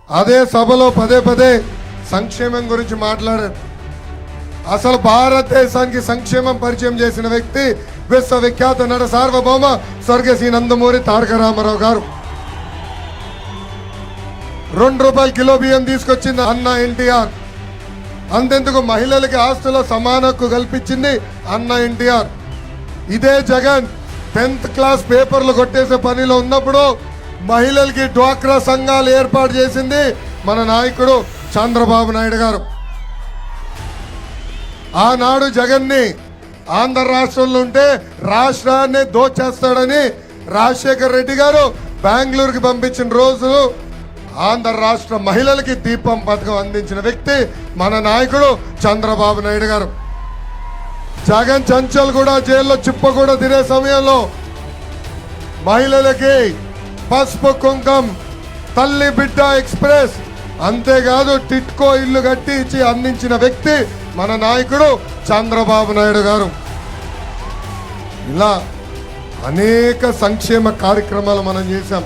అదే సభలో పదే పదే సంక్షేమం గురించి మాట్లాడారు. అసలు భారతదేశానికి సంక్షేమం పరిచయం చేసిన వ్యక్తి విశ్వవిఖ్యాత నట సార్వభౌమ స్వర్గశ్రీ నందమూరి తారక రామారావు గారు. ₹2 కిలో బియ్యం తీసుకొచ్చింది అన్న ఎన్టీఆర్. అంతెందుకు మహిళలకి ఆస్తుల సమాన హక్కు కల్పించింది అన్న ఎన్టీఆర్. ఇదే జగన్ 10th క్లాస్ పేపర్లు కొట్టేసే పనిలో ఉన్నప్పుడు మహిళలకి డ్వాక్రా సంఘాలు ఏర్పాటు చేసింది మన నాయకుడు చంద్రబాబు నాయుడు గారు. ఆనాడు జగన్ని ఆంధ్ర రాష్ట్రంలో ఉంటే రాష్ట్రాన్ని దోచేస్తాడని రాజశేఖర్ రెడ్డి గారు బెంగళూరుకి పంపించిన రోజు ఆంధ్ర రాష్ట్ర మహిళలకి దీపం పథకం అందించిన వ్యక్తి మన నాయకుడు చంద్రబాబు నాయుడు గారు. జగన్ చంచల్ కూడా జైల్లో చిప్ప కూడా తినే సమయంలో మహిళలకి పసుపు కుంకం, తల్లి బిడ్డ ఎక్స్ప్రెస్, అంతేకాదు టిట్కో ఇల్లు కట్టి ఇచ్చి అందించిన వ్యక్తి మన నాయకుడు చంద్రబాబు నాయుడు గారు. ఇలా అనేక సంక్షేమ కార్యక్రమాలు మనం చేశాం.